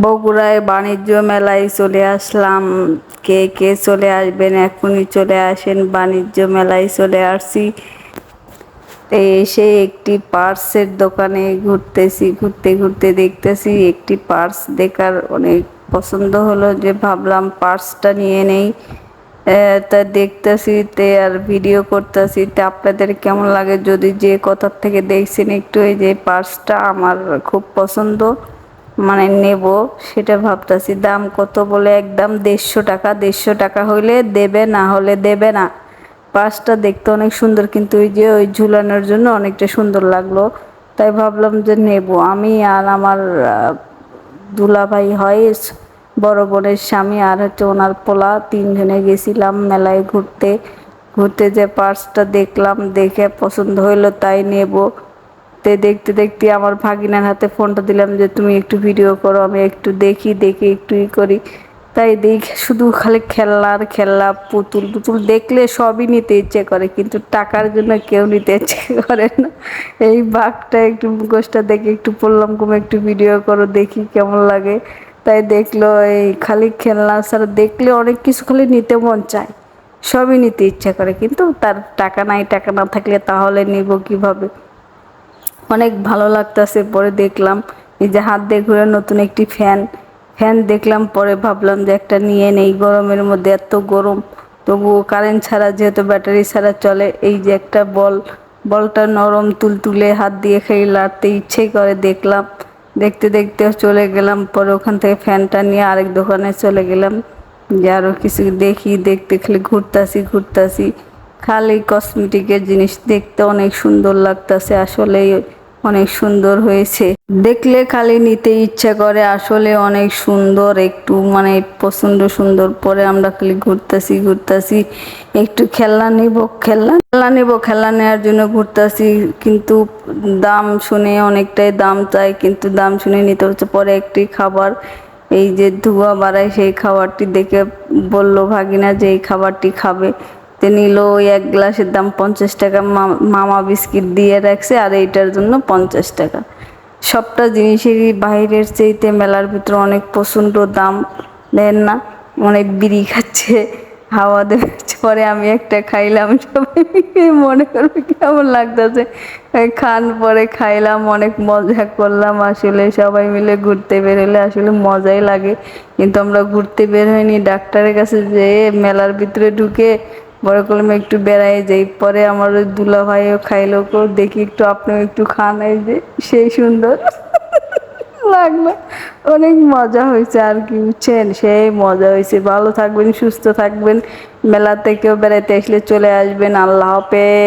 বগুড়ায় বাণিজ্য মেলায় চলে আসলাম। কে কে চলে আসবেন এখনই চলে আসেন, বাণিজ্য মেলায় চলে আসছি। এসে একটি পার্সের দোকানে ঘুরতেছি, ঘুরতে ঘুরতে দেখতেছি একটি পার্স দেখার অনেক পছন্দ হলো, যে ভাবলাম পার্সটা নিয়ে নেই। তা দেখতেছি তে আর ভিডিও করতেছি। তা আপনাদের কেমন লাগে, যদি যে কোথার থেকে দেখছেন একটু, এই যে পার্সটা আমার খুব পছন্দ, মানে নেব সেটা ভাবতেছি। দাম কত বলে, একদম 150 টাকা। 150 টাকা হইলে দেবে, না হলে দেবে না। পার্সটা দেখতে অনেক সুন্দর, কিন্তু ওই যে ওই ঝুলানোর জন্য অনেকটা সুন্দর লাগলো, তাই ভাবলাম যে নেব। আমি আর আমার দুলাভাই হয়, বড় বোনের স্বামী, আর হচ্ছে ওনার পোলা, 3 জনে গেছিলাম মেলায় ঘুরতে। ঘুরতে যে পার্সটা দেখলাম, দেখে পছন্দ হইলো তাই নেব। তে দেখতে দেখতে আমার ভাগিনার হাতে ফোনটা দিলাম, যে তুমি একটু ভিডিও করো, আমি একটু দেখি, দেখে একটু করি। তাই দেখে শুধু খালি খেলনা আর খেলনা, পুতুল টুতুল দেখলে সবই নিতে ইচ্ছে করে, কিন্তু টাকার জন্য কেউ নিতে ইচ্ছে করে না। এই বাঘটা একটু মুখোশটা দেখে একটু পড়লাম, কমে একটু ভিডিও করো, দেখি কেমন লাগে। তাই দেখলো, এই খালি খেলনা ছাড়া দেখলে অনেক কিছু খালি নিতে মন চায়, সবই নিতে ইচ্ছা করে, কিন্তু তার টাকা নাই। টাকা না থাকলে তাহলে নিব কিভাবে। অনেক ভালো লাগতেছে। পরে দেখলাম এই যে হাত দিয়ে ঘুরে নতুন একটি ফ্যান, ফ্যান দেখলাম, পরে ভাবলাম যে একটা নিয়ে নেই। গরমের মধ্যে এত গরম, তবুও কারেন্ট ছাড়া, যেহেতু ব্যাটারি ছাড়া চলে। এই যে একটা বল, বলটা নরম তুলতুলে, হাত দিয়ে খেয়ে লাড়তে ইচ্ছে করে। দেখলাম, দেখতে দেখতে চলে গেলাম। পরে ওখান থেকে ফ্যানটা নিয়ে আরেক দোকানে চলে গেলাম, যে আরো কিছু দেখি। দেখতে খালি ঘুরতাছি ঘুরতাছি, খালি কসমেটিকের জিনিস দেখতে অনেক সুন্দর লাগতেছে। আসলে অনেক সুন্দর হয়েছে, দেখলে খালি নিতে ইচ্ছা করে। আসলে অনেক সুন্দর, একটু মানে পছন্দ সুন্দর। পরে আমরা খালি ঘুরতেছি ঘুরতেছি, একটু খেলনা নিব, খেলনা নেওয়ার জন্য ঘুরতেছি, কিন্তু দাম শুনে অনেকটাই দাম চাই, কিন্তু দাম শুনে নিতে হচ্ছে। পরে একটি খাবার, এই যে ধোঁয়া বাড়ায়, সেই খাবারটি দেখে বলল ভাগিনা যে এই খাবারটি খাবে। তে নিল। ওই এক গ্লাসের দাম 50 টাকা। মামা বিস্কিট দিয়ে রাখছে, আর এইটার জন্য 50 টাকা। সবটা জিনিসেরই বাইরের চাইতে মেলার ভিতরে অনেক প্রচণ্ড দাম, দেন না? অনেক বিড়ি খাচ্ছে, হাওয়া দেবে। পরে আমি একটা খাইলাম, সবাই মনে করবে কেমন লাগতেছে। খান, পরে খাইলাম, অনেক মজা করলাম। আসলে সবাই মিলে ঘুরতে বেরোলে আসলে মজাই লাগে, কিন্তু আমরা ঘুরতে বের হইনি, ডাক্তারের কাছে যেয়ে মেলার ভিতরে ঢুকে বড় কলমে একটু বেড়াই যাই। পরে আমার ওই দুলা ভাইও খাইলো, কেউ দেখি একটু, আপনিও একটু খান। এই যে সেই সুন্দর লাগলো, অনেক মজা হয়েছে আর কি, বুঝছেন? সেই মজা হয়েছে। ভালো থাকবেন, সুস্থ থাকবেন। মেলা থেকেও বেড়াইতে আসলে চলে আসবেন। আল্লাহ হাফেজ।